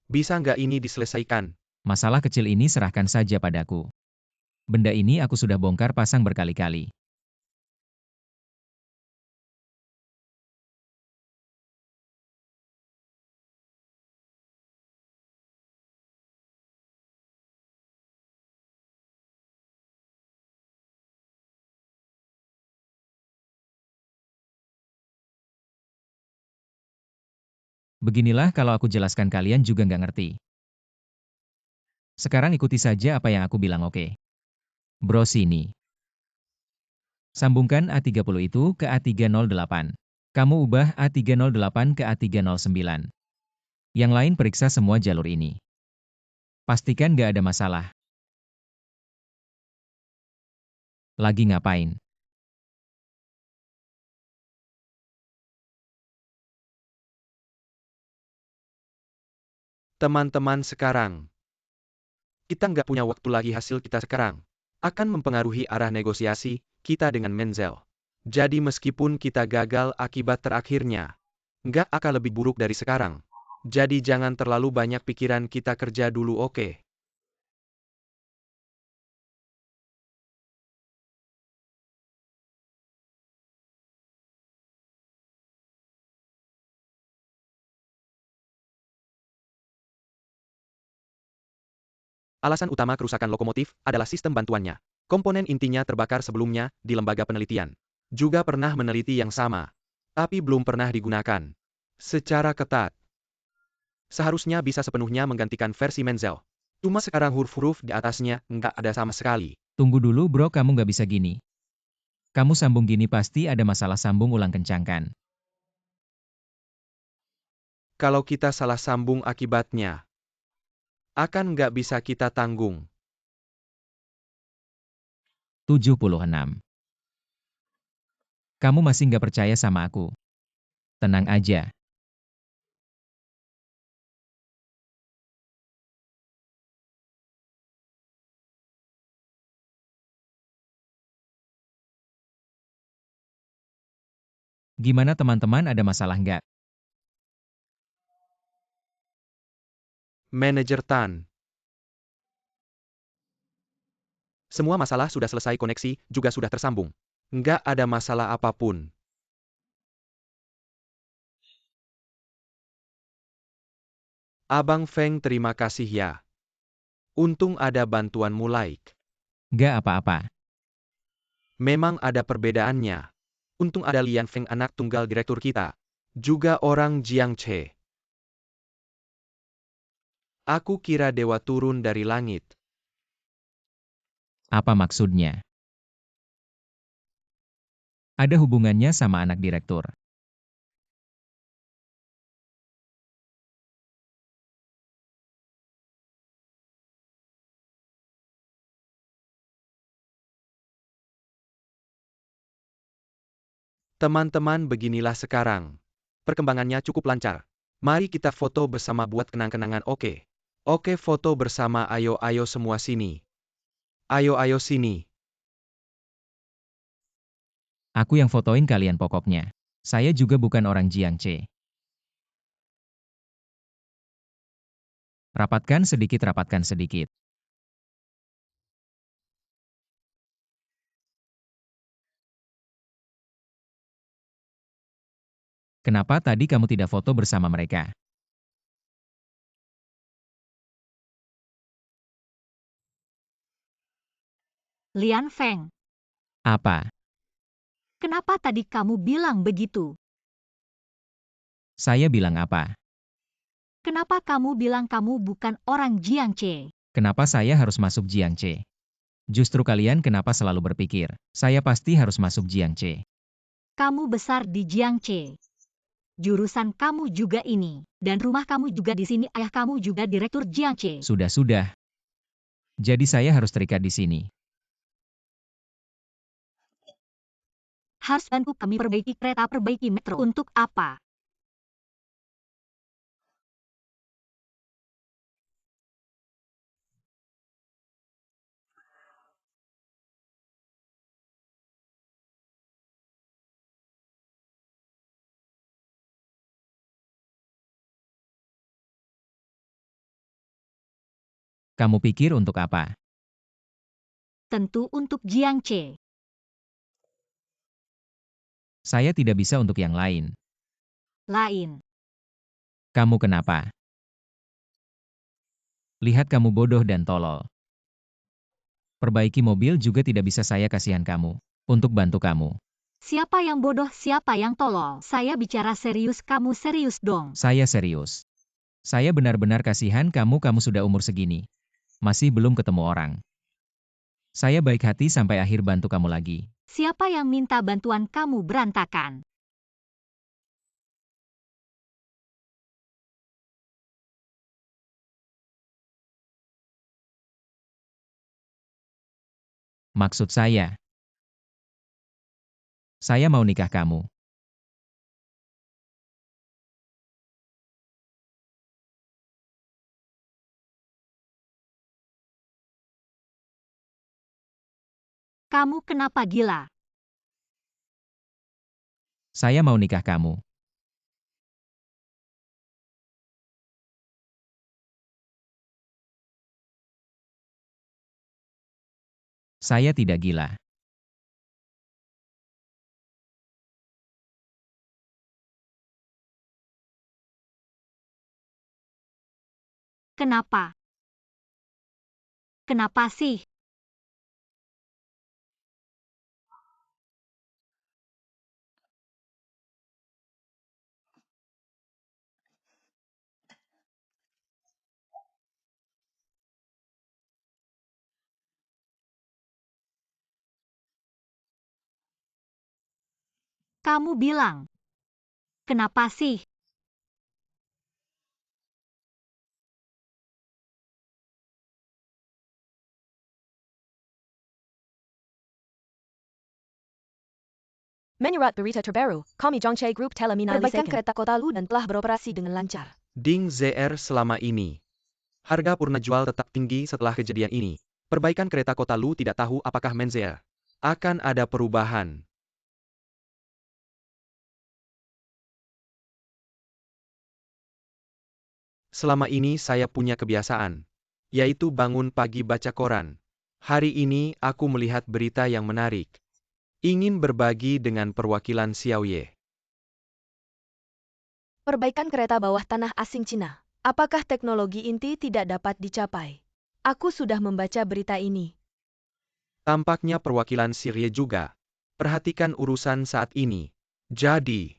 Bisa nggak ini diselesaikan? Masalah kecil ini serahkan saja padaku. Benda ini aku sudah bongkar pasang berkali-kali. Beginilah kalau aku jelaskan kalian juga nggak ngerti. Sekarang ikuti saja apa yang aku bilang, oke? Bro sini. Sambungkan A30 itu ke A308. Kamu ubah A308 ke A309. Yang lain periksa semua jalur ini. Pastikan nggak ada masalah. Lagi ngapain? Teman-teman sekarang, kita nggak punya waktu lagi. Hasil kita sekarang akan mempengaruhi arah negosiasi kita dengan Menzel. Jadi meskipun kita gagal, akibat terakhirnya nggak akan lebih buruk dari sekarang. Jadi jangan terlalu banyak pikiran, kita kerja dulu, oke? Alasan utama kerusakan lokomotif adalah sistem bantuannya. Komponen intinya terbakar sebelumnya di lembaga penelitian. Juga pernah meneliti yang sama, tapi belum pernah digunakan secara ketat. Seharusnya bisa sepenuhnya menggantikan versi Menzel. Cuma sekarang huruf-huruf di atasnya nggak ada sama sekali. Tunggu dulu bro, kamu nggak bisa gini. Kamu sambung gini pasti ada masalah, sambung ulang, kencangkan. Kalau kita salah sambung, akibatnya akan nggak bisa kita tanggung. 76. Kamu masih nggak percaya sama aku? Tenang aja. Gimana teman-teman, ada masalah nggak? Manajer Tan. Semua masalah sudah selesai, koneksi juga sudah tersambung. Nggak ada masalah apapun. Abang Feng, terima kasih ya. Untung ada bantuanmu, like. Nggak apa-apa. Memang ada perbedaannya. Untung ada Lian Feng, anak tunggal direktur kita. Juga orang Jiangche. Aku kira dewa turun dari langit. Apa maksudnya? Ada hubungannya sama anak direktur. Teman-teman, beginilah sekarang. Perkembangannya cukup lancar. Mari kita foto bersama buat kenang-kenangan, oke? Oke, foto bersama, ayo semua sini. Ayo sini. Aku yang fotoin kalian pokoknya. Saya juga bukan orang Jiangche. Rapatkan sedikit, rapatkan sedikit. Kenapa tadi kamu tidak foto bersama mereka? Lian Feng, Apa? kenapa tadi kamu bilang begitu? Saya bilang apa? Kenapa kamu bilang kamu bukan orang Jiangche? Kenapa saya harus masuk Jiangche? Justru kalian kenapa selalu berpikir, saya pasti harus masuk Jiangche? Kamu besar di Jiangche. Jurusan kamu juga ini, dan rumah kamu juga di sini, ayah kamu juga direktur Jiangche. Sudah. Jadi saya harus terikat di sini. Harus bantu kami perbaiki kereta, perbaiki metro. Untuk apa? Kamu pikir untuk apa? Tentu untuk Jiang Che. Saya tidak bisa untuk yang lain. Lain. Kamu kenapa? Lihat kamu bodoh dan tolol. Perbaiki mobil juga tidak bisa, saya kasihan kamu. Untuk bantu kamu. Siapa yang bodoh, siapa yang tolol? Saya bicara serius, kamu serius dong. Saya serius. Saya benar-benar kasihan kamu sudah umur segini. Masih belum ketemu orang. Saya baik hati sampai akhir bantu kamu lagi. Siapa yang minta bantuan kamu berantakan? Maksud saya mau nikah kamu. Kamu kenapa gila? Saya mau nikah kamu. Saya tidak gila. Kenapa? Kenapa sih? Kamu bilang. Kenapa sih? Menyurat berita terbaru, kami Jiangche Group telah menyelesaikan kereta kota Lu dan telah beroperasi dengan lancar. Ding ZR selama ini. Harga purna jual tetap tinggi setelah kejadian ini. Perbaikan kereta kota Lu tidak tahu apakah Menzer akan ada perubahan. Selama ini saya punya kebiasaan, yaitu bangun pagi baca koran. Hari ini aku melihat berita yang menarik. Ingin berbagi dengan perwakilan Xiaoye. Perbaikan kereta bawah tanah asing Cina. Apakah teknologi inti tidak dapat dicapai? Aku sudah membaca berita ini. Tampaknya perwakilan Syria juga. Perhatikan urusan saat ini. Jadi,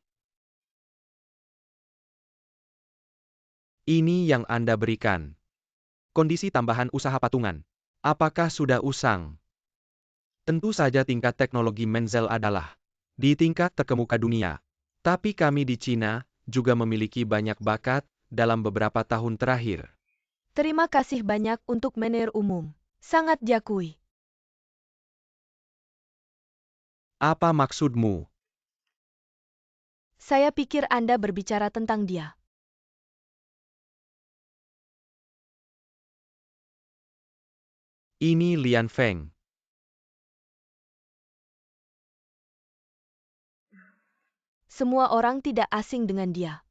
ini yang Anda berikan. Kondisi tambahan usaha patungan. Apakah sudah usang? Tentu saja tingkat teknologi Menzel adalah di tingkat terkemuka dunia. Tapi kami di Cina juga memiliki banyak bakat dalam beberapa tahun terakhir. Terima kasih banyak untuk mener umum. Sangat diakui. Apa maksudmu? Saya pikir Anda berbicara tentang dia. Ini Lian Feng. Semua orang tidak asing dengan dia.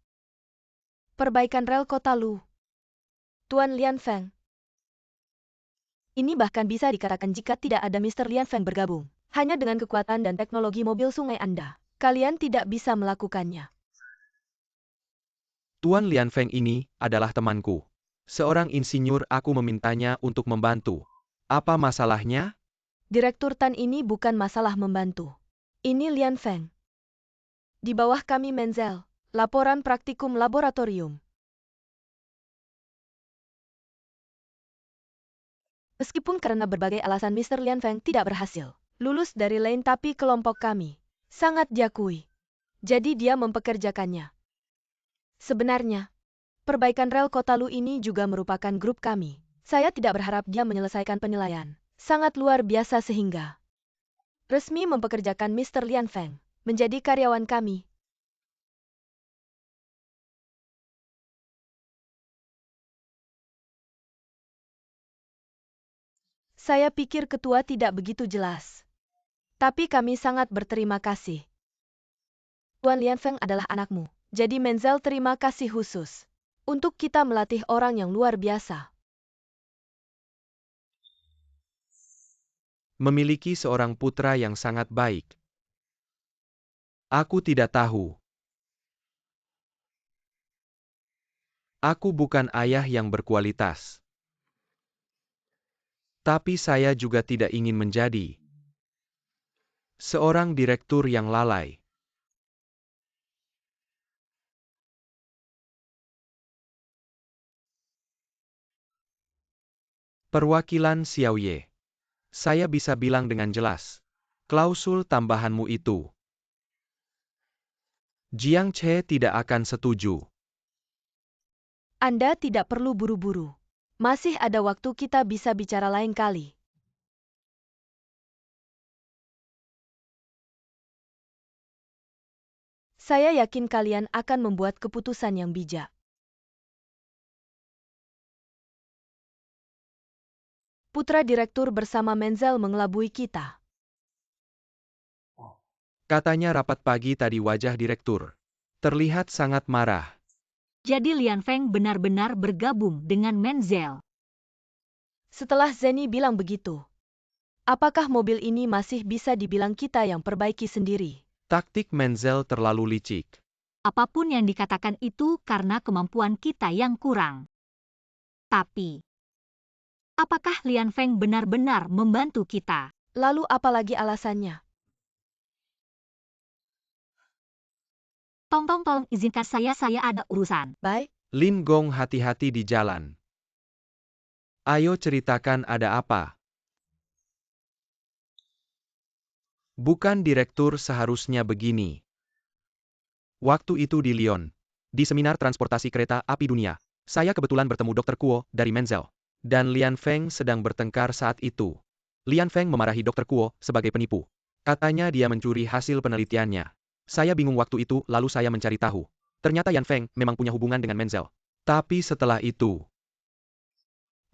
Perbaikan rel kota Lu. Tuan Lian Feng. Ini bahkan bisa dikatakan jika tidak ada Mr. Lian Feng bergabung. Hanya dengan kekuatan dan teknologi mobil sungai Anda, kalian tidak bisa melakukannya. Tuan Lian Feng ini adalah temanku. Seorang insinyur, aku memintanya untuk membantu. Apa masalahnya? Direktur Tan ini bukan masalah membantu. Ini Lian Feng. Di bawah kami Menzel, laporan praktikum laboratorium. Meskipun karena berbagai alasan Mr. Lian Feng tidak berhasil lulus dari lain, tapi kelompok kami sangat diakui. Jadi dia mempekerjakannya. Sebenarnya, perbaikan rel kota Lu ini juga merupakan grup kami. Saya tidak berharap dia menyelesaikan penilaian. Sangat luar biasa sehingga resmi mempekerjakan Mr. Lian Feng menjadi karyawan kami. Saya pikir ketua tidak begitu jelas. Tapi kami sangat berterima kasih. Tuan Lian Feng adalah anakmu. Jadi Menzel terima kasih khusus untuk kita melatih orang yang luar biasa. Memiliki seorang putra yang sangat baik. Aku tidak tahu. Aku bukan ayah yang berkualitas. Tapi saya juga tidak ingin menjadi seorang direktur yang lalai. Perwakilan Xiaoye. Saya bisa bilang dengan jelas. Klausul tambahanmu itu. Jiang Che tidak akan setuju. Anda tidak perlu buru-buru. Masih ada waktu, kita bisa bicara lain kali. Saya yakin kalian akan membuat keputusan yang bijak. Putra direktur bersama Menzel mengelabui kita. Katanya rapat pagi tadi wajah direktur terlihat sangat marah. Jadi Lian Feng benar-benar bergabung dengan Menzel. Setelah Zeni bilang begitu, apakah mobil ini masih bisa dibilang kita yang perbaiki sendiri? Taktik Menzel terlalu licik. Apapun yang dikatakan itu karena kemampuan kita yang kurang. Tapi, apakah Lian Feng benar-benar membantu kita? Lalu apalagi alasannya? Tolong izinkan saya ada urusan. Baik, Lin Gong hati-hati di jalan. Ayo ceritakan ada apa. Bukan direktur seharusnya begini. Waktu itu di Lyon, di seminar transportasi kereta api dunia, saya kebetulan bertemu Dr. Kuo dari Menzel. Dan Lian Feng sedang bertengkar saat itu. Lian Feng memarahi Dr. Kuo sebagai penipu. Katanya dia mencuri hasil penelitiannya. Saya bingung waktu itu, lalu saya mencari tahu. Ternyata Yan Feng memang punya hubungan dengan Menzel. Tapi setelah itu,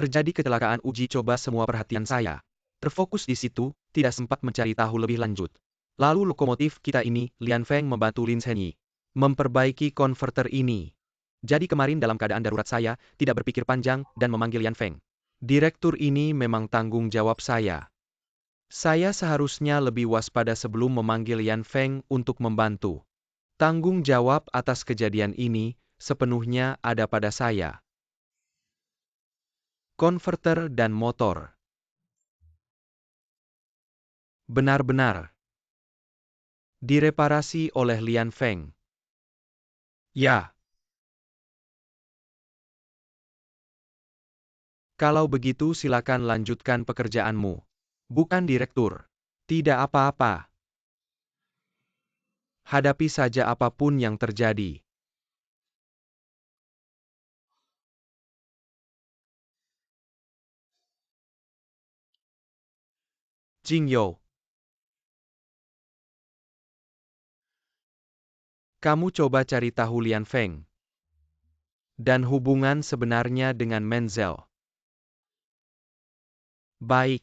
terjadi kecelakaan uji coba, semua perhatian saya terfokus di situ, tidak sempat mencari tahu lebih lanjut. Lalu lokomotif kita ini, Lian Feng membantu Lin Zhenyi memperbaiki konverter ini. Jadi kemarin dalam keadaan darurat saya tidak berpikir panjang dan memanggil Yan Feng. Direktur ini memang tanggung jawab saya. Saya seharusnya lebih waspada sebelum memanggil Yan Feng untuk membantu. Tanggung jawab atas kejadian ini sepenuhnya ada pada saya. Konverter dan motor. Benar-benar direparasi oleh Lian Feng. Ya. Kalau begitu silakan lanjutkan pekerjaanmu. Bukan direktur. Tidak apa-apa. Hadapi saja apapun yang terjadi. Jingyo. Kamu coba cari tahu Lian Feng. Dan hubungan sebenarnya dengan Menzel. Baik.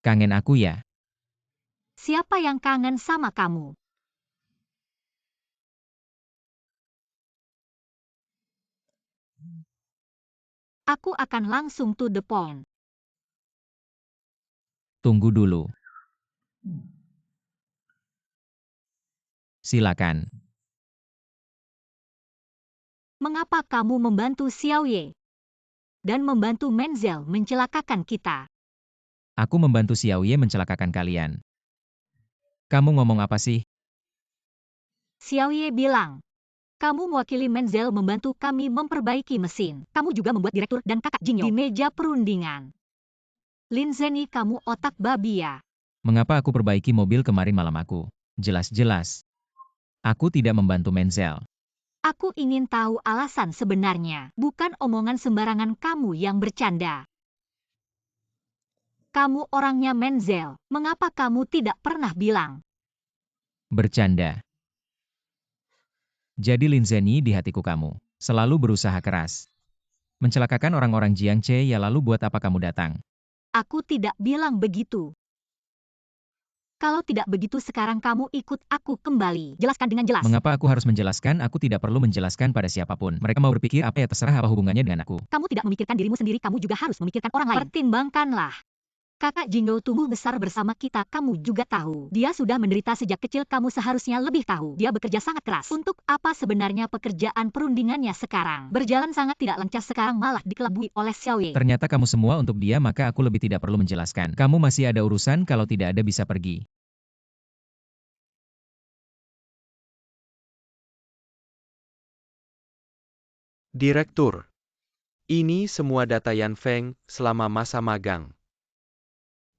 Kangen aku ya? Siapa yang kangen sama kamu? Aku akan langsung to the point. Tunggu dulu. Silakan. Mengapa kamu membantu Xiaoye? Dan membantu Menzel mencelakakan kita? Aku membantu Xiaoye mencelakakan kalian. Kamu ngomong apa sih? Xiaoye bilang, kamu mewakili Menzel membantu kami memperbaiki mesin. Kamu juga membuat direktur dan kakak Jingyo di meja perundingan. Lin Zhenyi, kamu otak babi ya? Mengapa aku perbaiki mobil kemarin malam aku? Jelas-jelas. Aku tidak membantu Menzel. Aku ingin tahu alasan sebenarnya, bukan omongan sembarangan kamu yang bercanda. Kamu orangnya Menzel, mengapa kamu tidak pernah bilang? Bercanda. Jadi Lin Zhenyi di hatiku kamu. Selalu berusaha keras. Mencelakakan orang-orang Jiangce ya lalu buat apa kamu datang? Aku tidak bilang begitu. Kalau tidak begitu sekarang kamu ikut aku kembali. Jelaskan dengan jelas. Mengapa aku harus menjelaskan? Aku tidak perlu menjelaskan pada siapapun. Mereka mau berpikir apa ya terserah apa hubungannya dengan aku. Kamu tidak memikirkan dirimu sendiri, kamu juga harus memikirkan orang lain. Pertimbangkanlah. Kakak Jinggo tumbuh besar bersama kita, kamu juga tahu. Dia sudah menderita sejak kecil, kamu seharusnya lebih tahu. Dia bekerja sangat keras. Untuk apa sebenarnya pekerjaan perundingannya sekarang? Berjalan sangat tidak lancar, sekarang malah dikelabui oleh Xiaoye. Ternyata kamu semua untuk dia, maka aku lebih tidak perlu menjelaskan. Kamu masih ada urusan, kalau tidak ada bisa pergi. Direktur. Ini semua data Yan Feng selama masa magang.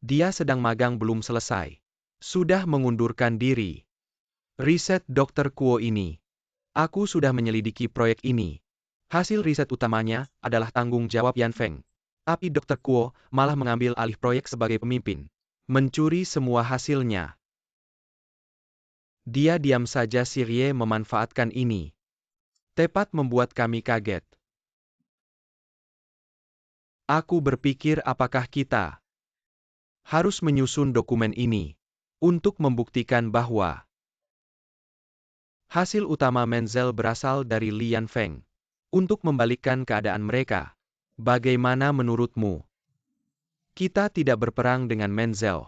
Dia sedang magang belum selesai. Sudah mengundurkan diri. Riset Dr. Kuo ini. Aku sudah menyelidiki proyek ini. Hasil riset utamanya adalah tanggung jawab Yan Feng. Tapi Dr. Kuo malah mengambil alih proyek sebagai pemimpin. Mencuri semua hasilnya. Dia diam saja. Sirye memanfaatkan ini. Tepat membuat kami kaget. Aku berpikir apakah kita harus menyusun dokumen ini untuk membuktikan bahwa hasil utama Menzel berasal dari Li Yanfeng. Untuk membalikkan keadaan mereka. Bagaimana menurutmu? Kita tidak berperang dengan Menzel.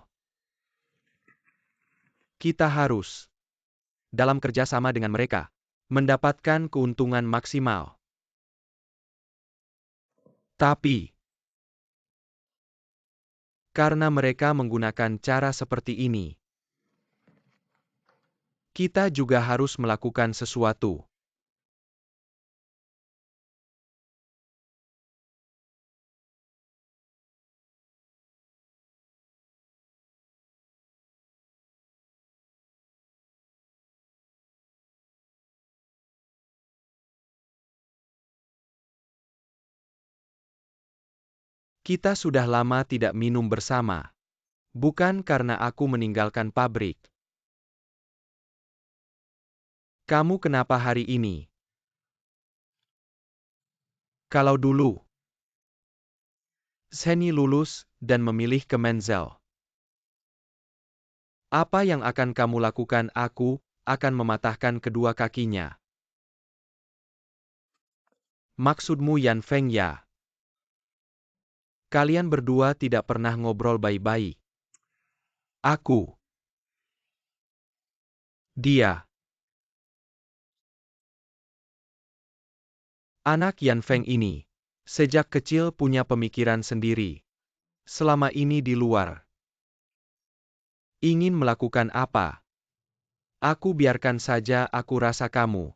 Kita harus, dalam kerjasama dengan mereka, mendapatkan keuntungan maksimal. Tapi, karena mereka menggunakan cara seperti ini, kita juga harus melakukan sesuatu. Kita sudah lama tidak minum bersama. Bukan karena aku meninggalkan pabrik. Kamu kenapa hari ini? Kalau dulu, Zhenyi lulus dan memilih ke Menzel. Apa yang akan kamu lakukan? Aku akan mematahkan kedua kakinya. Maksudmu Yan Feng ya? Kalian berdua tidak pernah ngobrol baik-baik. Aku. Dia. Anak Yan Feng ini, sejak kecil punya pemikiran sendiri. Selama ini di luar. Ingin melakukan apa? Aku biarkan saja. Aku rasa kamu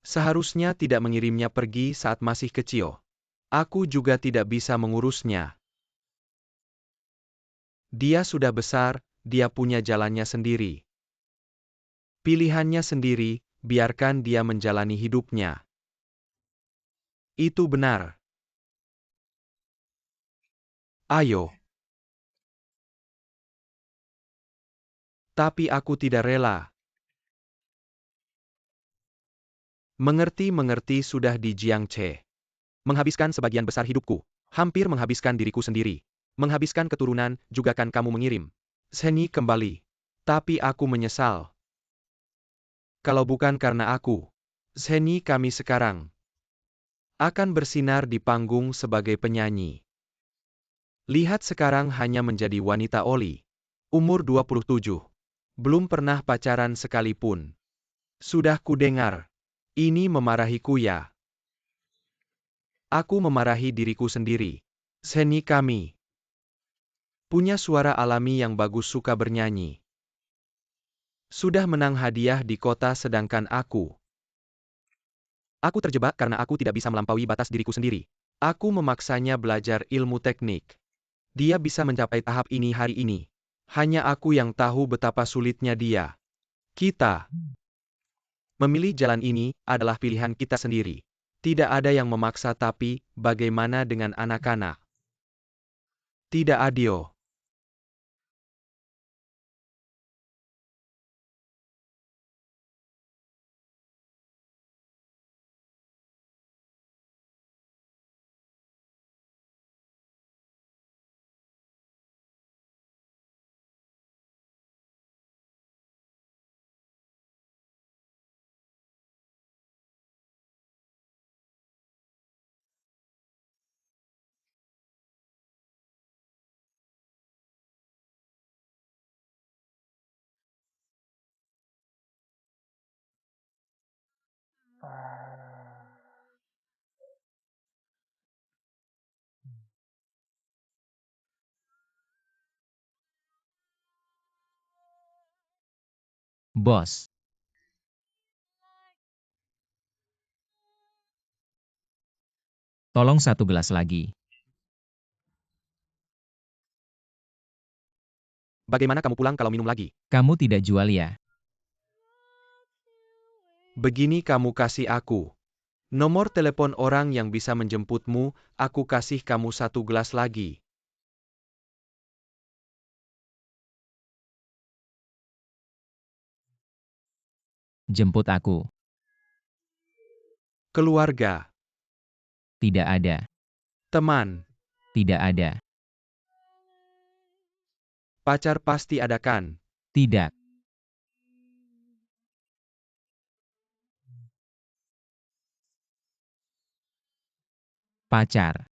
seharusnya tidak mengirimnya pergi saat masih kecil. Aku juga tidak bisa mengurusnya. Dia sudah besar, dia punya jalannya sendiri. Pilihannya sendiri, biarkan dia menjalani hidupnya. Itu benar. Ayo. Tapi aku tidak rela. Mengerti sudah di Jiangce. Menghabiskan sebagian besar hidupku. Hampir menghabiskan diriku sendiri. Menghabiskan keturunan, juga kan kamu mengirim Zhenyi kembali. Tapi aku menyesal. Kalau bukan karena aku, Zhenyi kami sekarang akan bersinar di panggung sebagai penyanyi. Lihat sekarang hanya menjadi wanita oli. Umur 27. Belum pernah pacaran sekalipun. Sudah kudengar. Ini memarahiku ya. Aku memarahi diriku sendiri. Zhenyi kami punya suara alami yang bagus, suka bernyanyi. Sudah menang hadiah di kota sedangkan aku terjebak karena aku tidak bisa melampaui batas diriku sendiri. Aku memaksanya belajar ilmu teknik. Dia bisa mencapai tahap ini hari ini. Hanya aku yang tahu betapa sulitnya dia. Kita Memilih jalan ini adalah pilihan kita sendiri. Tidak ada yang memaksa, tapi bagaimana dengan anak-anak? Tidak adil. Bos. Tolong 1 gelas lagi. Bagaimana kamu pulang kalau minum lagi? Kamu tidak jual ya? Begini, kamu kasih aku nomor telepon orang yang bisa menjemputmu, aku kasih kamu 1 gelas lagi. Jemput aku. Keluarga, Tidak ada. teman, Tidak ada. pacar pasti ada kan? Tidak. Pacar.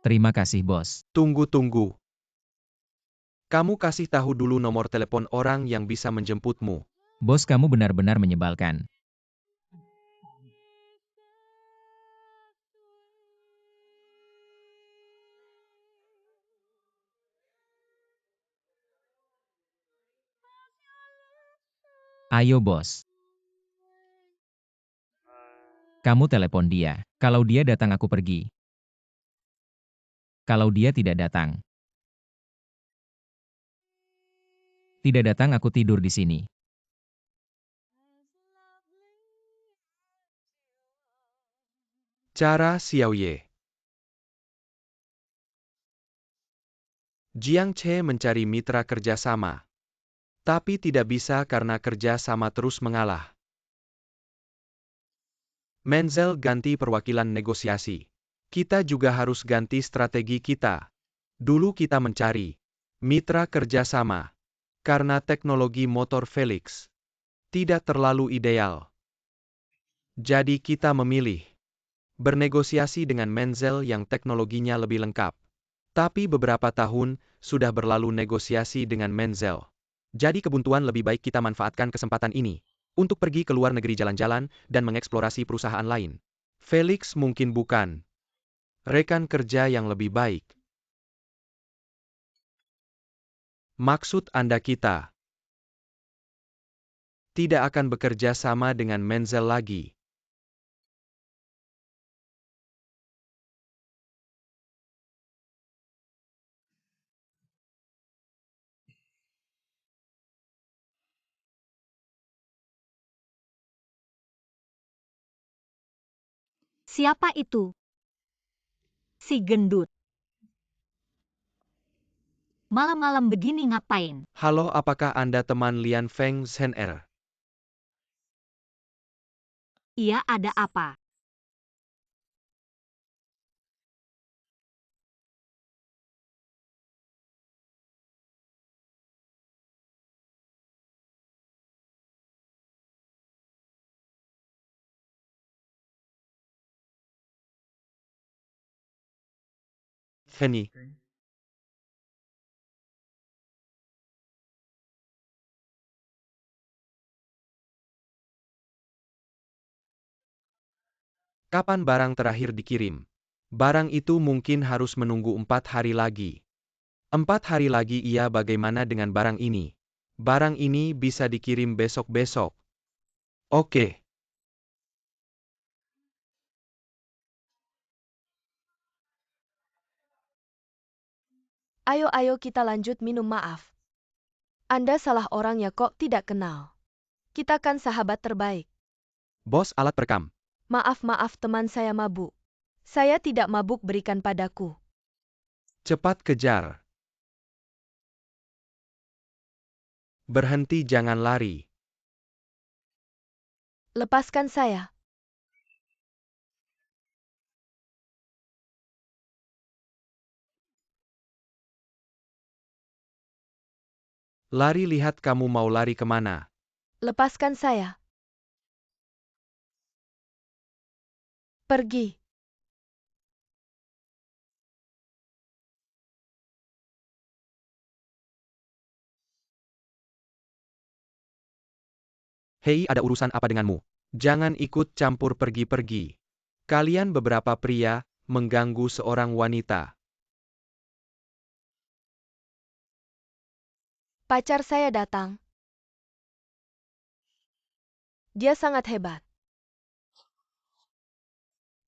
Terima kasih, bos. Tunggu. Kamu kasih tahu dulu nomor telepon orang yang bisa menjemputmu. Bos, kamu benar-benar menyebalkan. Ayo, bos. Kamu telepon dia. Kalau dia datang, aku pergi. Kalau dia tidak datang. Tidak datang, aku tidur di sini. Cara Xiaoye. Jiang Che mencari mitra kerjasama. Tapi tidak bisa karena kerja sama terus mengalah. Menzel ganti perwakilan negosiasi. Kita juga harus ganti strategi kita. Dulu kita mencari mitra kerjasama. Karena teknologi motor Felix tidak terlalu ideal. Jadi kita memilih bernegosiasi dengan Menzel yang teknologinya lebih lengkap. Tapi beberapa tahun sudah berlalu negosiasi dengan Menzel. Jadi kebuntuan lebih baik kita manfaatkan kesempatan ini untuk pergi ke luar negeri jalan-jalan dan mengeksplorasi perusahaan lain. Felix mungkin bukan rekan kerja yang lebih baik. Maksud Anda kita tidak akan bekerja sama dengan Menzel lagi. Siapa itu? Si gendut. Malam-malam begini ngapain? Halo, apakah Anda teman Lian Feng Zhen'er? Iya, ada apa? Henny. Kapan barang terakhir dikirim? Barang itu mungkin harus menunggu 4 hari lagi. 4 hari lagi, iya, bagaimana dengan barang ini? Barang ini bisa dikirim besok-besok. Oke. Ayo kita lanjut minum. Maaf. Anda salah orang ya, kok tidak kenal. Kita kan sahabat terbaik. Bos alat perekam. Maaf teman saya mabuk. Saya tidak mabuk, berikan padaku. Cepat kejar. Berhenti, jangan lari. Lepaskan saya. Lari, lihat kamu mau lari kemana. Lepaskan saya. Pergi. Hei, ada urusan apa denganmu? Jangan ikut campur, pergi-pergi. Kalian beberapa pria, mengganggu seorang wanita. Pacar saya datang. Dia sangat hebat.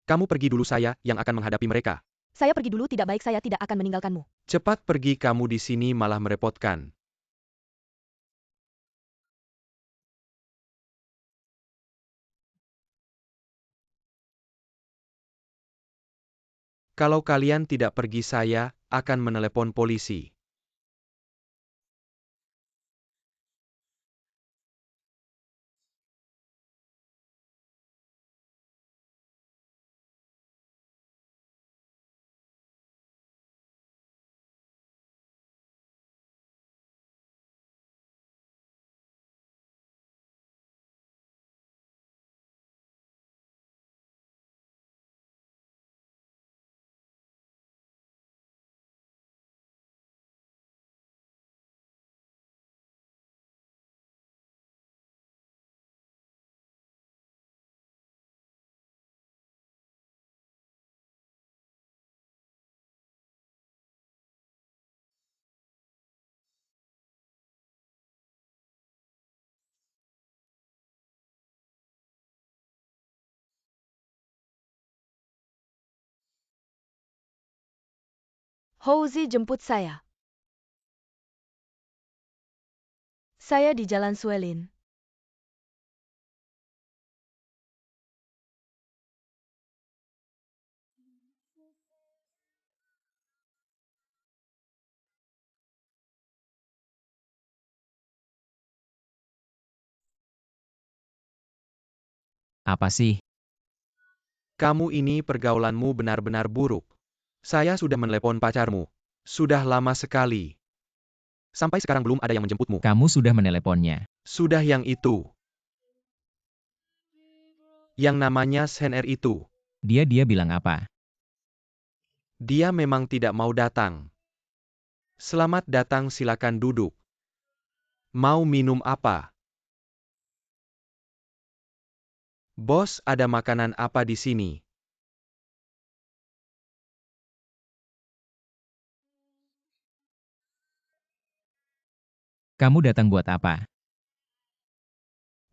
Kamu pergi dulu, saya yang akan menghadapi mereka. Saya pergi dulu, tidak baik, saya tidak akan meninggalkanmu. Cepat pergi, kamu di sini malah merepotkan. Kalau kalian tidak pergi, saya akan menelepon polisi. Houzi jemput saya. Saya di Jalan Suelin. Apa sih? Kamu ini pergaulanmu benar-benar buruk. Saya sudah menelepon pacarmu. Sudah lama sekali. Sampai sekarang belum ada yang menjemputmu. Kamu sudah meneleponnya. Sudah, yang itu. Yang namanya Sener itu. Dia bilang apa? Dia memang tidak mau datang. Selamat datang, silakan duduk. Mau minum apa? Bos, ada makanan apa di sini? Kamu datang buat apa?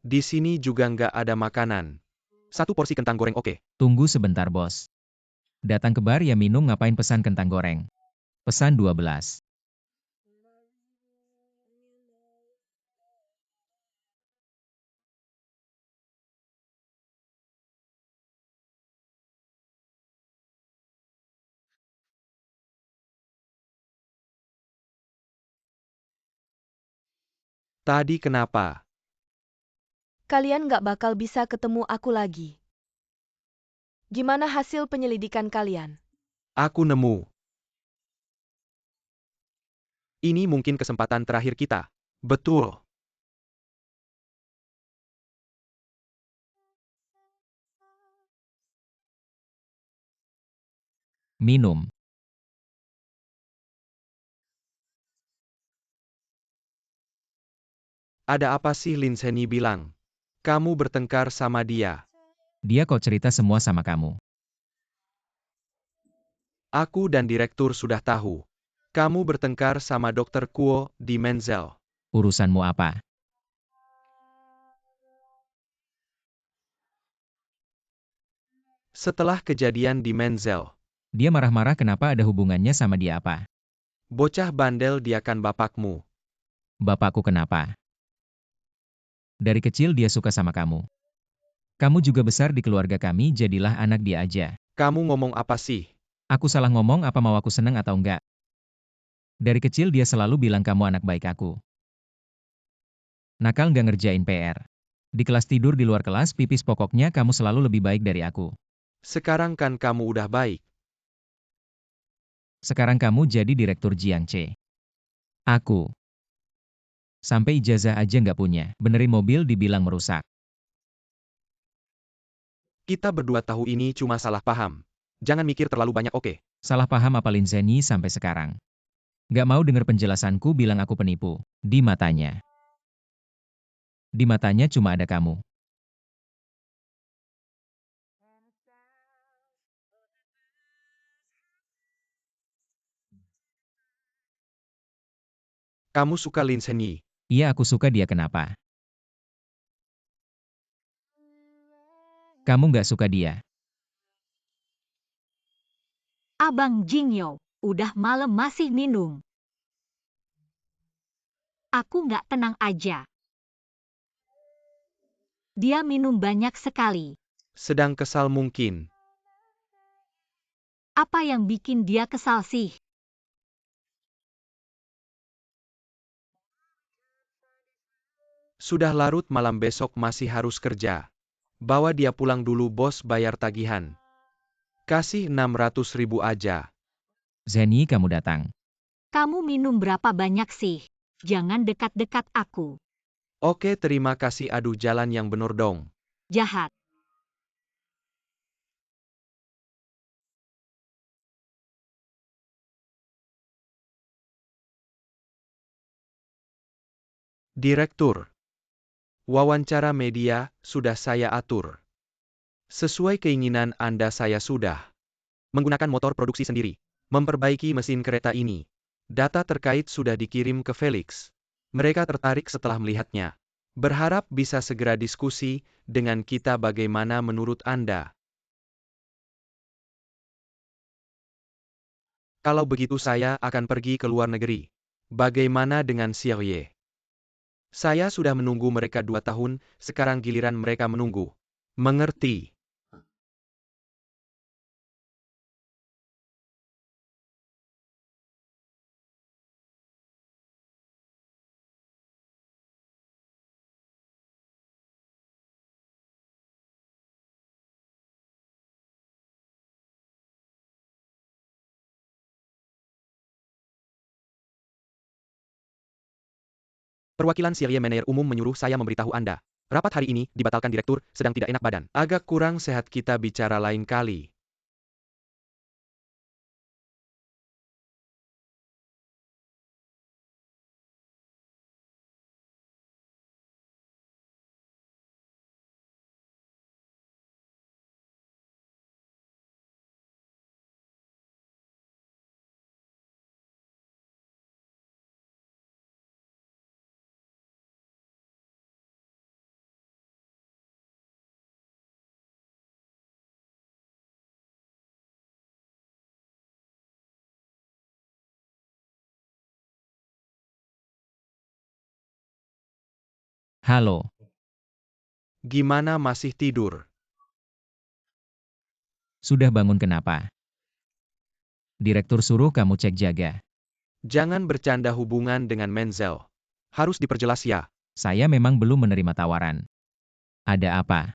Di sini juga nggak ada makanan. Satu porsi kentang goreng, oke? Tunggu sebentar, bos. Datang ke bar ya minum, ngapain pesan kentang goreng? Pesan 12. Tadi kenapa? Kalian gak bakal bisa ketemu aku lagi. Gimana hasil penyelidikan kalian? Aku nemu. Ini mungkin kesempatan terakhir kita. Betul. Minum. Ada apa sih, Linseni bilang? Kamu bertengkar sama dia. Dia kok cerita semua sama kamu. Aku dan direktur sudah tahu. Kamu bertengkar sama Dokter Kuo di Menzel. Urusanmu apa? Setelah kejadian di Menzel, Dia marah-marah, kenapa, ada hubungannya sama dia apa? Bocah bandel diakan bapakmu. Bapakku kenapa? Dari kecil dia suka sama kamu. Kamu juga besar di keluarga kami, jadilah anak dia aja. Kamu ngomong apa sih? Aku salah ngomong apa mau aku seneng atau enggak? Dari kecil dia selalu bilang kamu anak baik aku. Nakal nggak ngerjain PR. Di kelas tidur di luar kelas pipis, pokoknya kamu selalu lebih baik dari aku. Sekarang kan kamu udah baik. Sekarang kamu jadi direktur Jiangce. Aku. Sampai ijazah aja nggak punya. Benerin mobil dibilang merusak. Kita berdua tahu ini cuma salah paham. Jangan mikir terlalu banyak, oke? Salah paham apa Lin Zeni sampai sekarang? Nggak mau denger penjelasanku, bilang aku penipu. Di matanya. Di matanya cuma ada kamu. Kamu suka Lin Zeni. Iya, aku suka dia, kenapa? Kamu nggak suka dia. Abang Jingyo, udah malam masih minum. Aku nggak tenang aja. Dia minum banyak sekali. Sedang kesal mungkin. Apa yang bikin dia kesal sih? Sudah larut malam, besok masih harus kerja. Bawa dia pulang dulu, bos bayar tagihan. Kasih 600.000 aja. Zeni, kamu datang. Kamu minum berapa banyak sih? Jangan dekat-dekat aku. Oke, terima kasih. Aduh, jalan yang bener dong. Jahat. Direktur. Wawancara media sudah saya atur. Sesuai keinginan Anda, saya sudah menggunakan motor produksi sendiri. Memperbaiki mesin kereta ini. Data terkait sudah dikirim ke Felix. Mereka tertarik setelah melihatnya. Berharap bisa segera diskusi dengan kita. Bagaimana menurut Anda? Kalau begitu saya akan pergi ke luar negeri. Bagaimana dengan Xiaoye? Saya sudah menunggu mereka 2 tahun, sekarang giliran mereka menunggu. Mengerti? Perwakilan Xiaoye Manager Umum menyuruh saya memberitahu Anda. Rapat hari ini dibatalkan, direktur sedang tidak enak badan. Agak kurang sehat, kita bicara lain kali. Halo. Gimana, masih tidur? Sudah bangun, kenapa? Direktur suruh kamu cek jaga. Jangan bercanda hubungan dengan Menzel. Harus diperjelas ya. Saya memang belum menerima tawaran. Ada apa?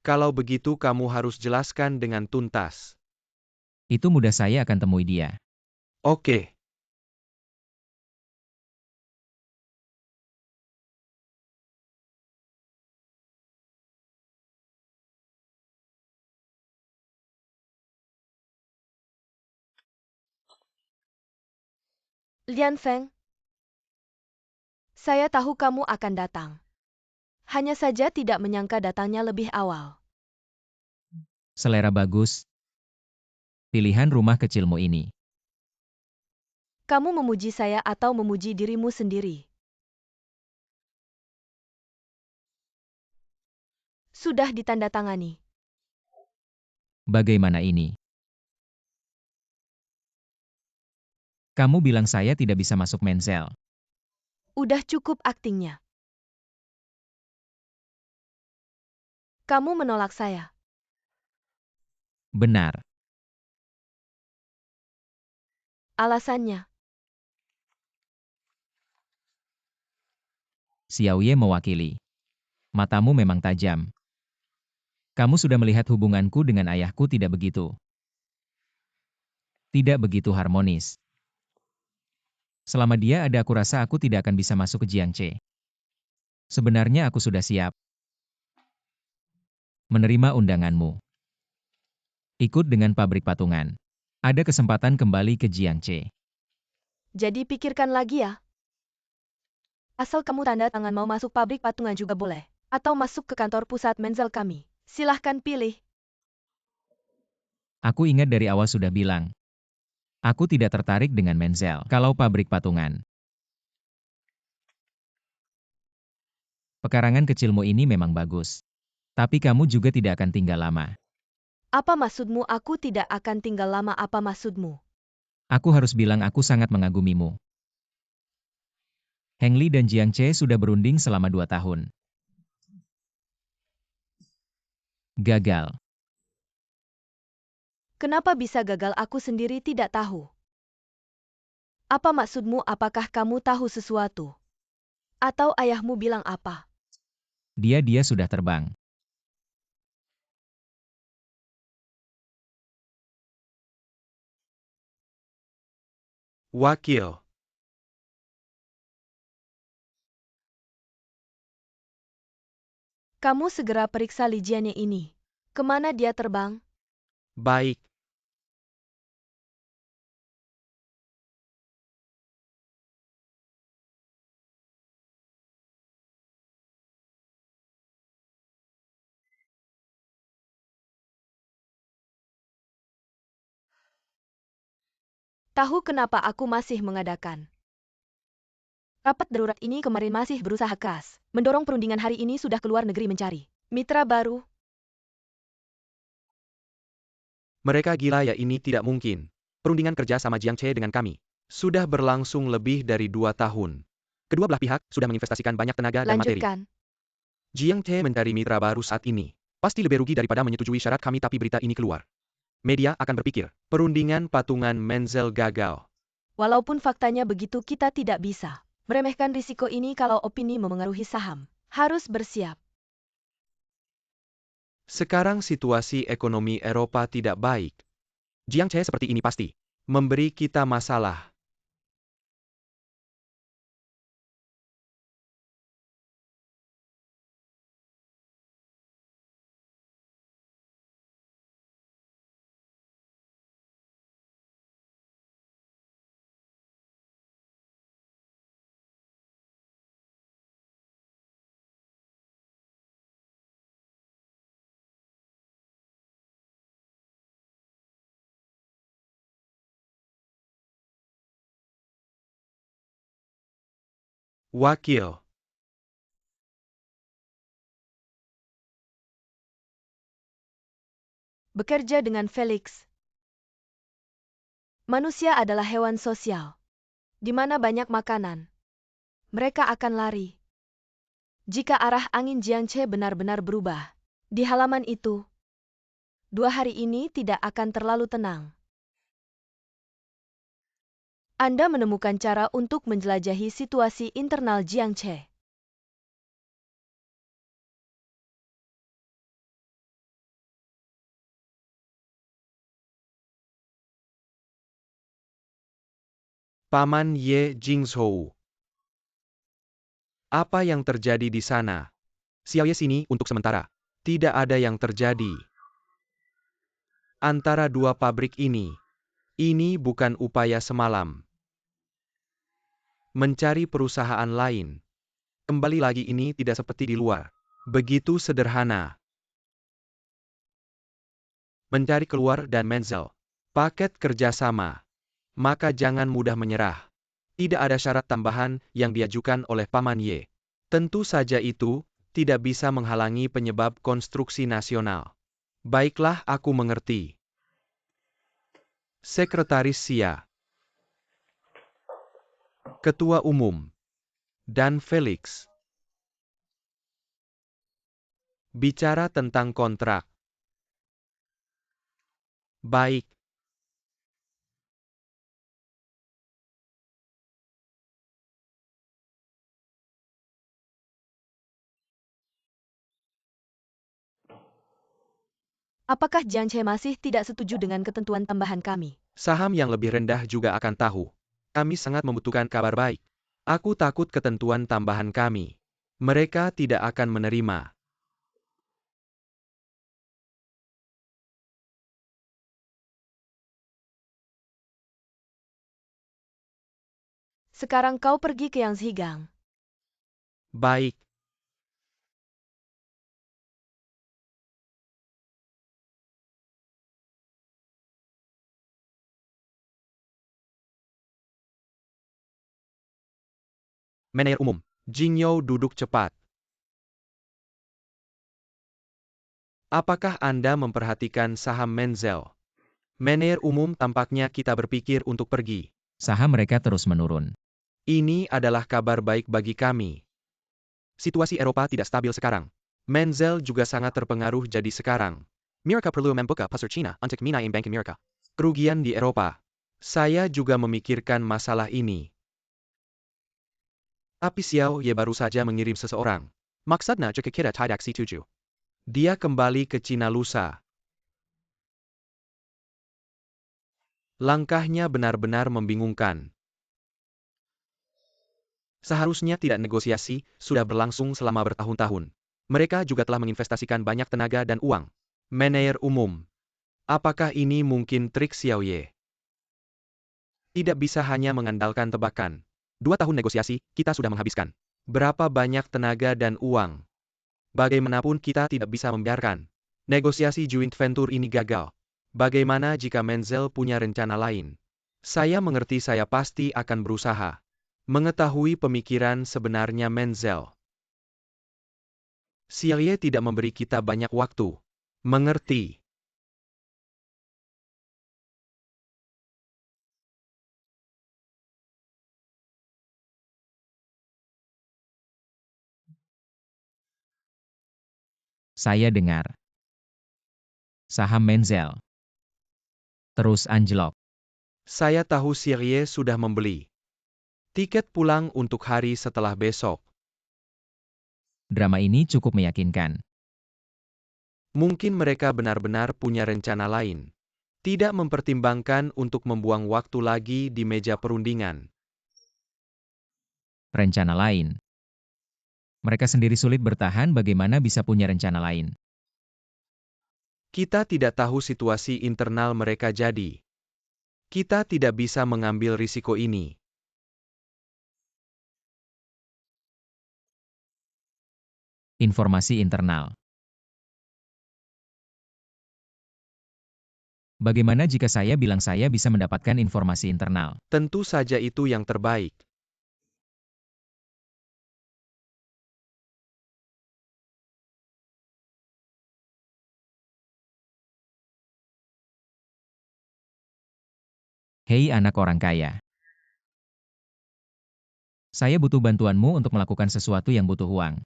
Kalau begitu kamu harus jelaskan dengan tuntas. Itu mudah, saya akan temui dia. Oke. Lian Feng, saya tahu kamu akan datang. Hanya saja tidak menyangka datangnya lebih awal. Selera bagus. Pilihan rumah kecilmu ini. Kamu memuji saya atau memuji dirimu sendiri? Sudah ditandatangani. Bagaimana ini? Kamu bilang saya tidak bisa masuk Menzel. Udah cukup aktingnya. Kamu menolak saya. Benar. Alasannya, Xiaoye mewakili. Matamu memang tajam. Kamu sudah melihat hubunganku dengan ayahku tidak begitu. Tidak begitu harmonis. Selama dia ada aku rasa aku tidak akan bisa masuk ke Jiangche. Sebenarnya aku sudah siap menerima undanganmu. Ikut dengan pabrik patungan. Ada kesempatan kembali ke Jiangche. jadi pikirkan lagi ya. Asal kamu tanda tangan mau masuk pabrik patungan juga boleh. Atau masuk ke kantor pusat Menzel kami. Silahkan pilih. Aku ingat dari awal sudah bilang. Aku tidak tertarik dengan Menzel kalau pabrik patungan. Pekarangan kecilmu ini memang bagus. Tapi kamu juga tidak akan tinggal lama. Apa maksudmu aku tidak akan tinggal lama apa maksudmu? Aku harus bilang aku sangat mengagumimu. Heng Li dan Jiang Che sudah berunding selama 2 tahun. Gagal. Kenapa bisa gagal aku sendiri tidak tahu. Apa maksudmu apakah kamu tahu sesuatu? Atau ayahmu bilang apa? Dia sudah terbang. Wakil. Kamu segera periksa Lijiannya ini. Kemana dia terbang? Baik. Tahu kenapa aku masih mengadakan rapat darurat ini kemarin masih berusaha keras. Mendorong perundingan hari ini sudah keluar negeri mencari mitra baru. Mereka gila ya, ini tidak mungkin. Perundingan kerja sama Jiang Che dengan kami sudah berlangsung lebih dari 2 tahun. Kedua belah pihak sudah menginvestasikan banyak tenaga dan materi. Lanjutkan. Jiang Che mencari mitra baru saat ini. Pasti lebih rugi daripada menyetujui syarat kami tapi berita ini keluar. Media akan berpikir, perundingan patungan Menzel gagal. Walaupun faktanya begitu kita tidak bisa meremehkan risiko ini kalau opini memengaruhi saham. Harus bersiap. Sekarang situasi ekonomi Eropa tidak baik. Jiang Che seperti ini pasti memberi kita masalah. Wakil. Bekerja dengan Felix. Manusia adalah hewan sosial. Di mana banyak makanan, mereka akan lari. Jika arah angin Jiangche benar-benar berubah, di halaman itu, 2 hari ini tidak akan terlalu tenang. Anda menemukan cara untuk menjelajahi situasi internal Jiangche. Paman Ye Jingzhou. Apa yang terjadi di sana? Xiaoye sini untuk sementara. Tidak ada yang terjadi. Antara dua pabrik ini bukan upaya semalam. Mencari perusahaan lain. Kembali lagi ini tidak seperti di luar. Begitu sederhana. Mencari keluar dan Menzel. Paket kerjasama. Maka jangan mudah menyerah. Tidak ada syarat tambahan yang diajukan oleh Paman Ye. Tentu saja itu tidak bisa menghalangi penyebab konstruksi nasional. Baiklah, aku mengerti. Sekretaris Xia. Ketua Umum, dan Felix. Bicara tentang kontrak. Baik. Apakah Jiang Che masih tidak setuju dengan ketentuan tambahan kami? Saham yang lebih rendah juga akan tahu. Kami sangat membutuhkan kabar baik. Aku takut ketentuan tambahan kami. Mereka tidak akan menerima. Sekarang kau pergi ke Yang Zigang. Baik. Manajer Umum, Jingyo duduk cepat. Apakah Anda memperhatikan saham Menzel? Manajer Umum, tampaknya kita berpikir untuk pergi. Saham mereka terus menurun. Ini adalah kabar baik bagi kami. Situasi Eropa tidak stabil sekarang. Menzel juga sangat terpengaruh jadi sekarang. Mereka perlu membuka pasar Cina untuk minain bank mereka. Kerugian di Eropa. Saya juga memikirkan masalah ini. Tapi Xiao Ye baru saja mengirim seseorang. Maksudnya jika kita tidak setuju. Dia kembali ke Cina lusa. Langkahnya benar-benar membingungkan. Seharusnya tidak negosiasi, sudah berlangsung selama bertahun-tahun. Mereka juga telah menginvestasikan banyak tenaga dan uang. Manajer Umum. Apakah ini mungkin trik Xiao Ye? Tidak bisa hanya mengandalkan tebakan. 2 tahun negosiasi, kita sudah menghabiskan. Berapa banyak tenaga dan uang? Bagaimanapun kita tidak bisa membiarkan negosiasi joint venture ini gagal. Bagaimana jika Menzel punya rencana lain? Saya mengerti, saya pasti akan berusaha mengetahui pemikiran sebenarnya Menzel. Xiao Ye tidak memberi kita banyak waktu. Mengerti. Saya dengar. Saham Menzel terus anjlok. Saya tahu Xiao Ye sudah membeli tiket pulang untuk hari setelah besok. Drama ini cukup meyakinkan. Mungkin mereka benar-benar punya rencana lain. Tidak mempertimbangkan untuk membuang waktu lagi di meja perundingan. Rencana lain. Mereka sendiri sulit bertahan, bagaimana bisa punya rencana lain? Kita tidak tahu situasi internal mereka, jadi kita tidak bisa mengambil risiko ini. Informasi internal. Bagaimana jika saya bilang saya bisa mendapatkan informasi internal? Tentu saja itu yang terbaik. Hei anak orang kaya. Saya butuh bantuanmu untuk melakukan sesuatu yang butuh uang.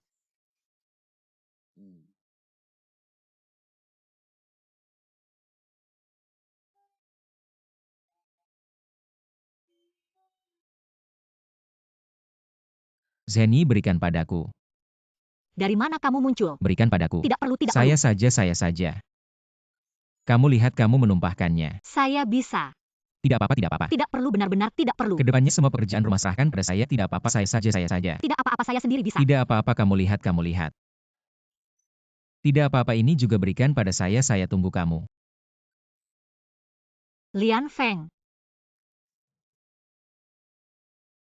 Zeni, berikan padaku. Dari mana kamu muncul? Berikan padaku. Tidak perlu, tidak Saya perlu. saja. Kamu lihat, kamu menumpahkannya. Saya bisa. Tidak apa-apa, tidak apa-apa. Tidak perlu, benar-benar tidak perlu. Kedepannya semua pekerjaan rumah serahkan pada saya, tidak apa-apa, saya saja. Tidak apa-apa, saya sendiri bisa. Tidak apa-apa, kamu lihat. Tidak apa-apa, ini juga berikan pada saya tunggu kamu. Lian Feng.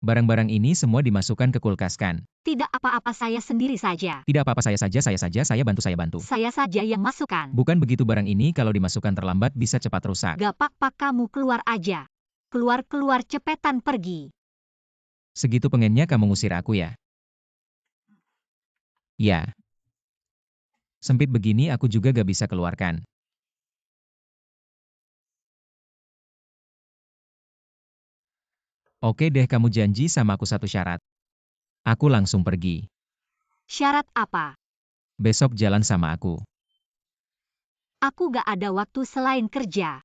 Barang-barang ini semua dimasukkan ke kulkas kan? Tidak apa-apa, saya sendiri saja. Tidak apa-apa, saya saja, saya bantu. Saya saja yang masukkan. Bukan begitu, barang ini kalau dimasukkan terlambat bisa cepat rusak. Gak apa-apa, kamu keluar aja. Keluar, cepetan pergi. Segitu pengennya kamu ngusir aku ya? Ya. Sempit begini aku juga gak bisa keluarkan. Oke deh, kamu janji sama aku satu syarat. Aku langsung pergi. Syarat apa? Besok jalan sama aku. Aku gak ada waktu selain kerja.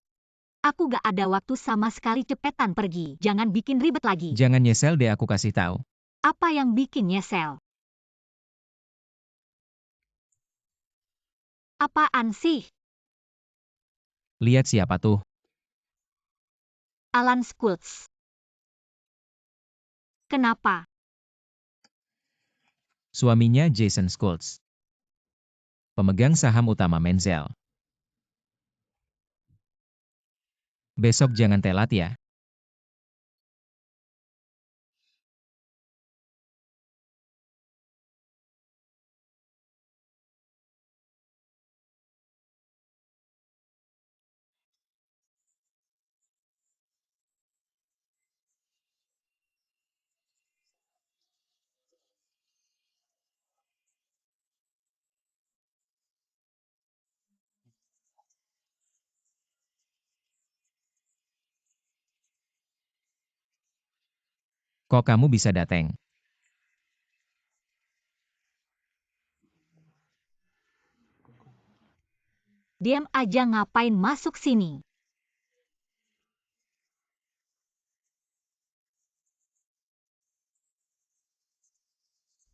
Aku gak ada waktu sama sekali, cepetan pergi. Jangan bikin ribet lagi. Jangan nyesel deh, aku kasih tahu. Apa yang bikin nyesel? Apaan sih? Lihat siapa tuh. Alan Schultz. Kenapa? Suaminya Jason Schultz. Pemegang saham utama Menzel. Besok jangan telat ya. Kok kamu bisa datang? Diam aja, ngapain masuk sini?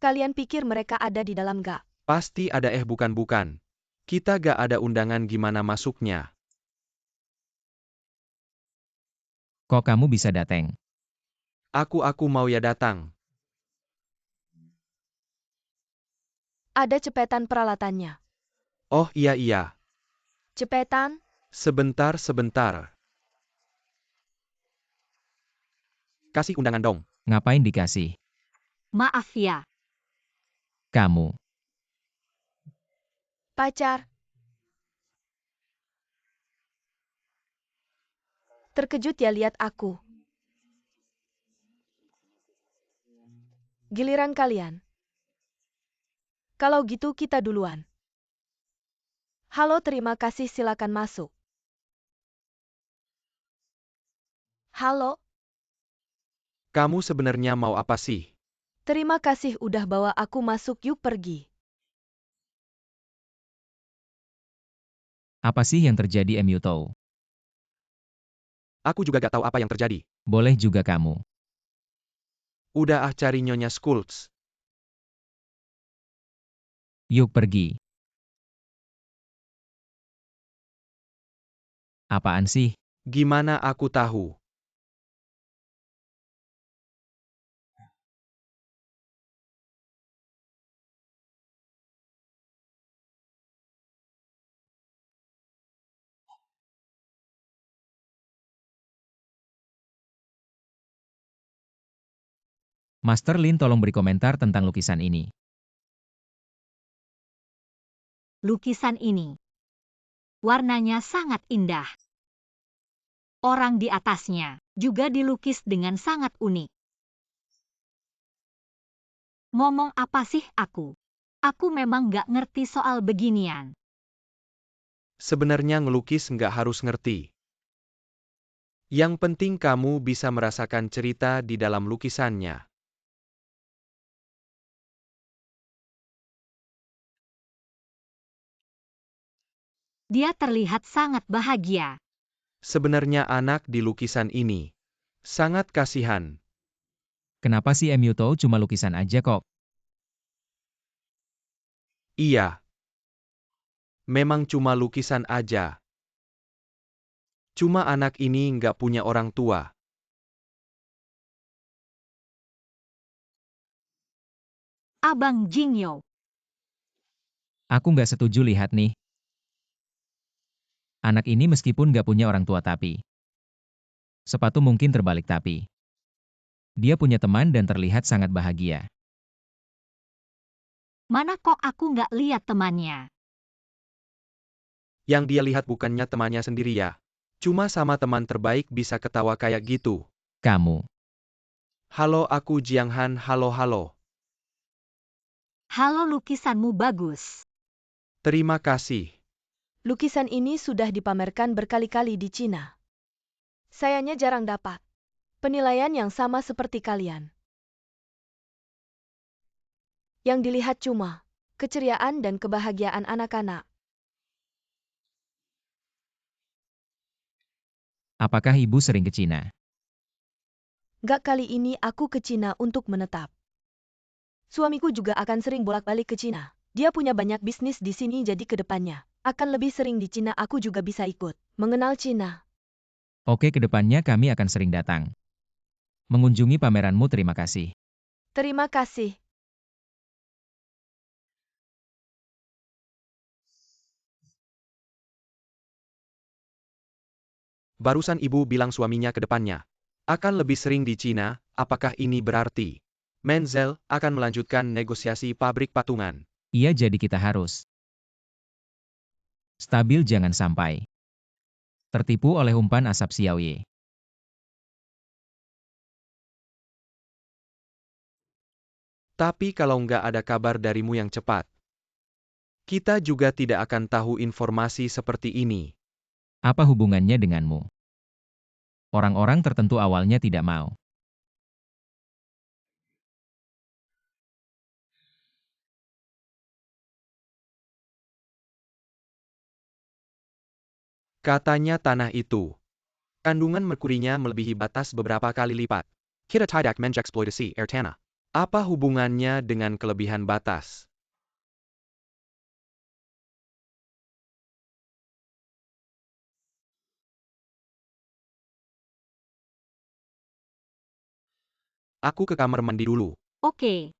Kalian pikir mereka ada di dalam gak? Pasti ada, bukan. Kita gak ada undangan, gimana masuknya? Kok kamu bisa datang? Aku mau ya datang. Ada cepetan peralatannya. Oh iya. Cepetan. Sebentar. Kasih undangan dong. Ngapain dikasih? Maaf ya. Kamu. Pacar. Terkejut ya lihat aku. Giliran kalian. Kalau gitu kita duluan. Halo, terima kasih, silakan masuk. Halo, Kamu sebenarnya mau apa sih? terima kasih udah bawa aku masuk, yuk pergi. Apa sih yang terjadi, Emyuto? Aku juga gak tahu apa yang terjadi. Boleh juga kamu. Udah cari Nyonya Schultz. Yuk pergi. Apaan sih? Gimana aku tahu? Master Lin, tolong beri komentar tentang lukisan ini. Lukisan ini. Warnanya sangat indah. Orang di atasnya juga dilukis dengan sangat unik. Ngomong apa sih aku? Aku memang gak ngerti soal beginian. Sebenarnya ngelukis nggak harus ngerti. Yang penting kamu bisa merasakan cerita di dalam lukisannya. Dia terlihat sangat bahagia. Sebenarnya anak di lukisan ini sangat kasihan. Kenapa sih Emyuto cuma lukisan aja kok? Iya. Memang cuma lukisan aja. Cuma anak ini nggak punya orang tua. Abang Jingyo. Aku nggak setuju, lihat nih. Anak ini meskipun nggak punya orang tua tapi. Sepatu mungkin terbalik tapi. Dia punya teman dan terlihat sangat bahagia. Mana kok aku nggak lihat temannya? Yang dia lihat bukannya temannya sendiri ya. Cuma sama teman terbaik bisa ketawa kayak gitu. Kamu. Halo, aku Jiang Han, halo. Halo, lukisanmu bagus. Terima kasih. Lukisan ini sudah dipamerkan berkali-kali di Cina. Sayangnya jarang dapat. penilaian yang sama seperti kalian. Yang dilihat cuma keceriaan dan kebahagiaan anak-anak. Apakah ibu sering ke Cina? Gak, kali ini aku ke Cina untuk menetap. Suamiku juga akan sering bolak-balik ke Cina. Dia punya banyak bisnis di sini, jadi ke depannya akan lebih sering di Cina. Aku juga bisa ikut mengenal Cina. Oke, kedepannya kami akan sering datang. Mengunjungi pameranmu, terima kasih. Terima kasih. Barusan ibu bilang suaminya ke depannya akan lebih sering di Cina, apakah ini berarti Menzel akan melanjutkan negosiasi pabrik patungan? Iya, jadi kita harus stabil, jangan sampai tertipu oleh umpan asap Xiaoye. Tapi kalau nggak ada kabar darimu yang cepat, kita juga tidak akan tahu informasi seperti ini. Apa hubungannya denganmu? Orang-orang tertentu awalnya tidak mau. Katanya tanah itu, kandungan merkurinya melebihi batas beberapa kali lipat. Kita tidak mengeksploitasi air tanah. Apa hubungannya dengan kelebihan batas? Aku ke kamar mandi dulu. Oke.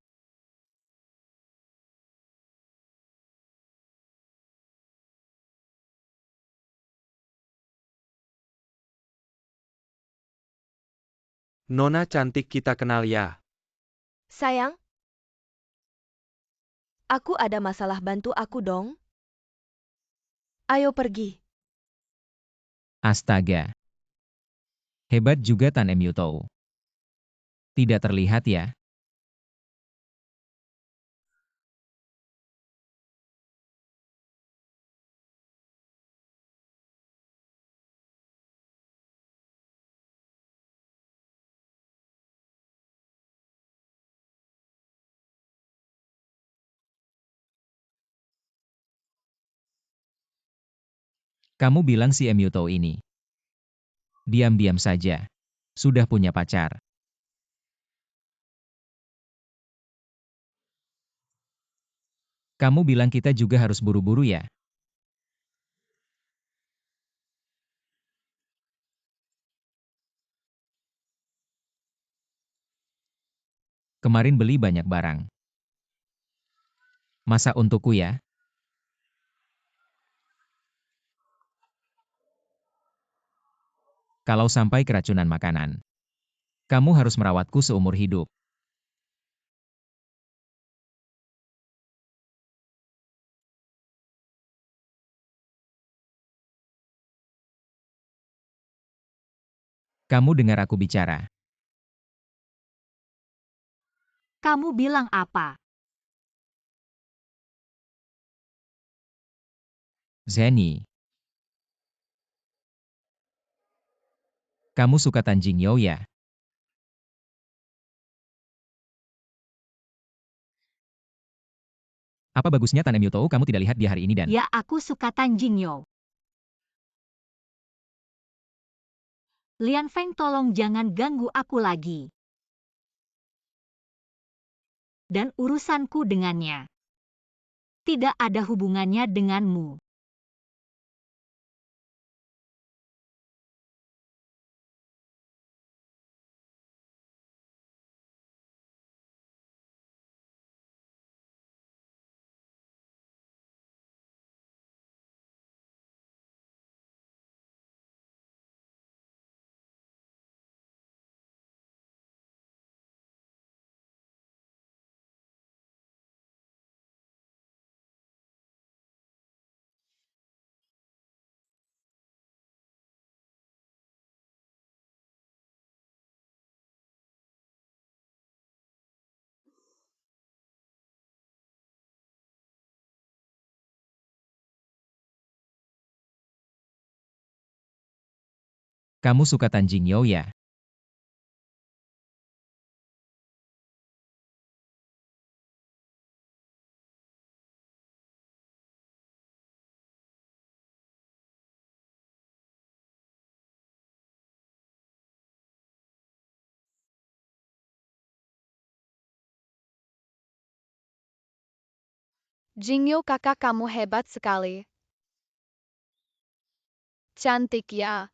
Nona cantik, kita kenal ya. Sayang, aku ada masalah, bantu aku dong. Ayo pergi. Astaga. Hebat juga Tan Emyutou. Tidak terlihat ya. Kamu bilang si Emyutou ini diam-diam saja sudah punya pacar. Kamu bilang kita juga harus buru-buru ya? Kemarin beli banyak barang. Masa untukku ya? Kalau sampai keracunan makanan, kamu harus merawatku seumur hidup. Kamu dengar aku bicara. Kamu bilang apa? Zeni, kamu suka Tan Jingyou ya? Apa bagusnya Tan Emyutou kamu tidak lihat dia hari ini dan Ya, aku suka Tan Jingyou. Lian Feng, tolong jangan ganggu aku lagi. Dan urusanku dengannya tidak ada hubungannya denganmu. kamu suka Tan Jingyou ya? Jingyo kakak kamu hebat sekali. Cantik ya.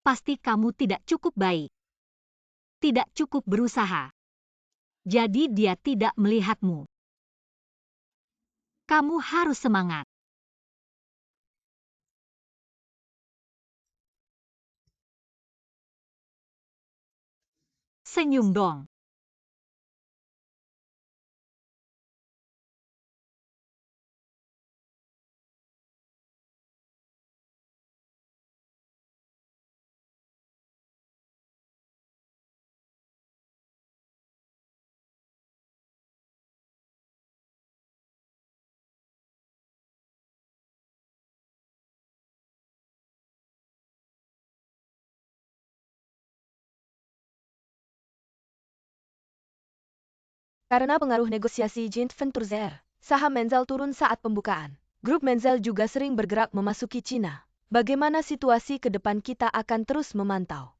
Pasti kamu tidak cukup baik. Tidak cukup berusaha. Jadi dia tidak melihatmu. Kamu harus semangat. Senyum dong. Karena pengaruh negosiasi joint venture ZR, saham Menzel turun saat pembukaan. Grup Menzel juga sering bergerak memasuki Cina. Bagaimana situasi ke depan kita akan terus memantau.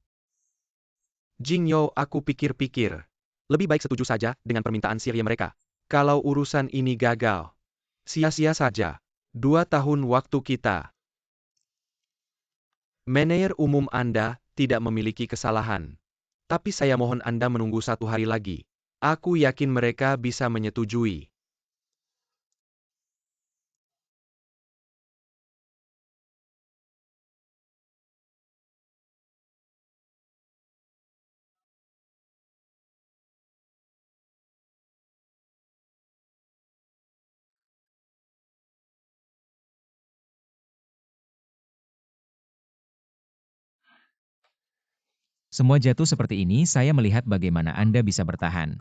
Jingyo, aku pikir-pikir. Lebih baik setuju saja dengan permintaan Xiaoye mereka. Kalau urusan ini gagal, sia-sia saja. 2 tahun waktu kita. Manajer umum Anda tidak memiliki kesalahan. Tapi saya mohon Anda menunggu 1 hari lagi. Aku yakin mereka bisa menyetujui. Semua jatuh seperti ini, saya melihat bagaimana Anda bisa bertahan.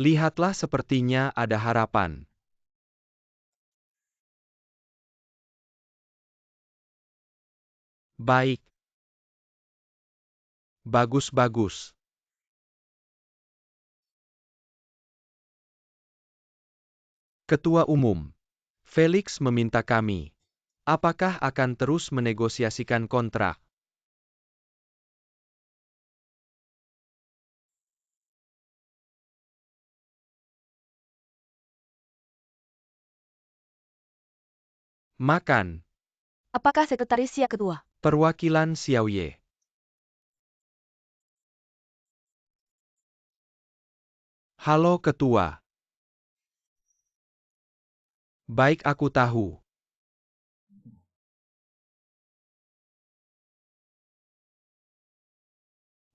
Lihatlah, sepertinya ada harapan. Baik. Bagus-bagus. Ketua Umum, Felix meminta kami. Apakah akan terus menegosiasikan kontrak? Makan. Apakah Sekretaris Siap Ketua? Perwakilan Xiaoye. Halo Ketua. Baik, aku tahu.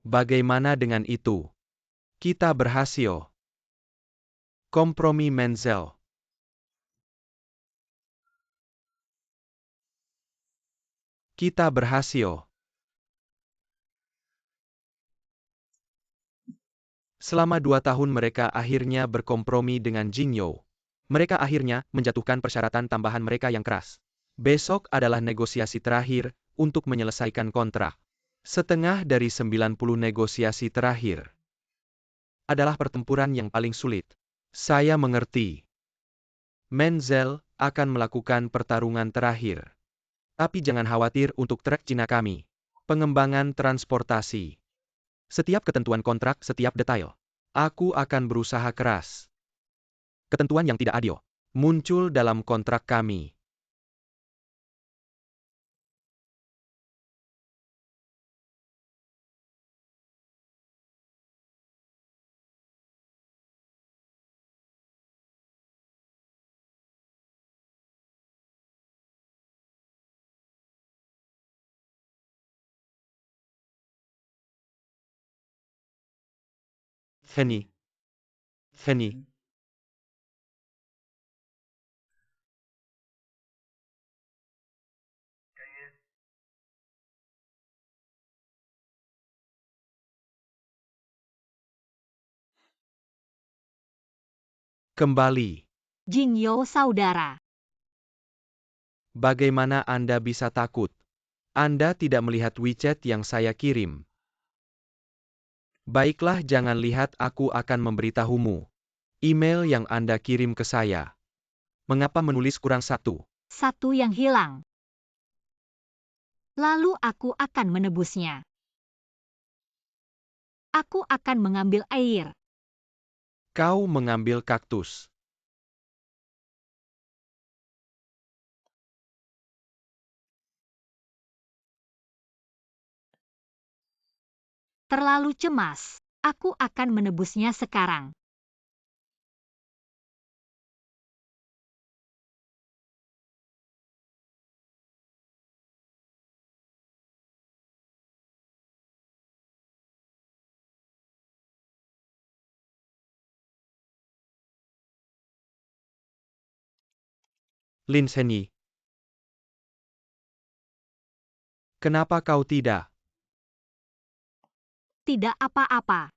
Bagaimana dengan itu? Kita berhasil. Kompromi Menzel. Kita berhasil. Selama 2 tahun mereka akhirnya berkompromi dengan Jingyo. Mereka akhirnya menjatuhkan persyaratan tambahan mereka yang keras. Besok adalah negosiasi terakhir untuk menyelesaikan kontrak. Setengah dari 90 negosiasi terakhir adalah pertempuran yang paling sulit. Saya mengerti. Menzel akan melakukan pertarungan terakhir. Tapi jangan khawatir untuk trek Cina kami. Pengembangan transportasi. Setiap ketentuan kontrak, setiap detail. Aku akan berusaha keras. Ketentuan yang tidak adil muncul dalam kontrak kami. Henny. Henny. Kembali. Jingyo saudara. Bagaimana Anda bisa takut? Anda tidak melihat WeChat yang saya kirim. Baiklah, jangan lihat, aku akan memberitahumu. Email yang Anda kirim ke saya. Mengapa menulis kurang satu? Satu yang hilang. Lalu aku akan menebusnya. Aku akan mengambil air. Kau mengambil kaktus. Terlalu cemas. Aku akan menebusnya sekarang. Lin Zhenyi. Kenapa kau tidak? Tidak apa-apa.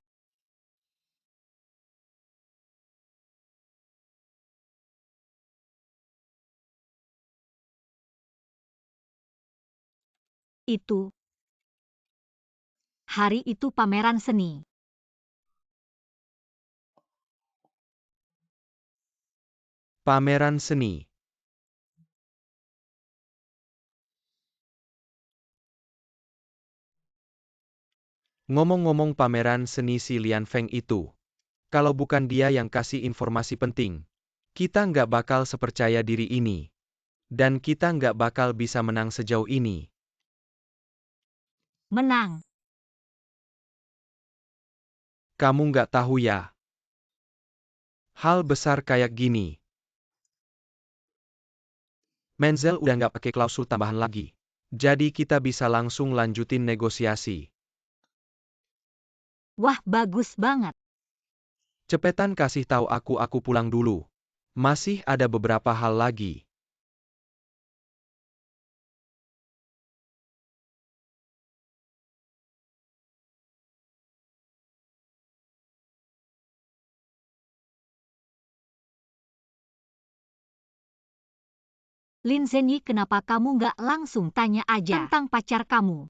Itu. Hari itu pameran seni. Pameran seni. Ngomong-ngomong pameran seni si Lian Feng itu. Kalau bukan dia yang kasih informasi penting, kita nggak bakal sepercaya diri ini. Dan kita nggak bakal bisa menang sejauh ini. Menang. Kamu nggak tahu ya? Hal besar kayak gini. Menzel udah nggak pakai klausul tambahan lagi. Jadi kita bisa langsung lanjutin negosiasi. Wah, bagus banget. Cepetan kasih tahu aku pulang dulu. Masih ada beberapa hal lagi. Lin Zhenyi, kenapa kamu nggak langsung tanya aja tentang pacar kamu?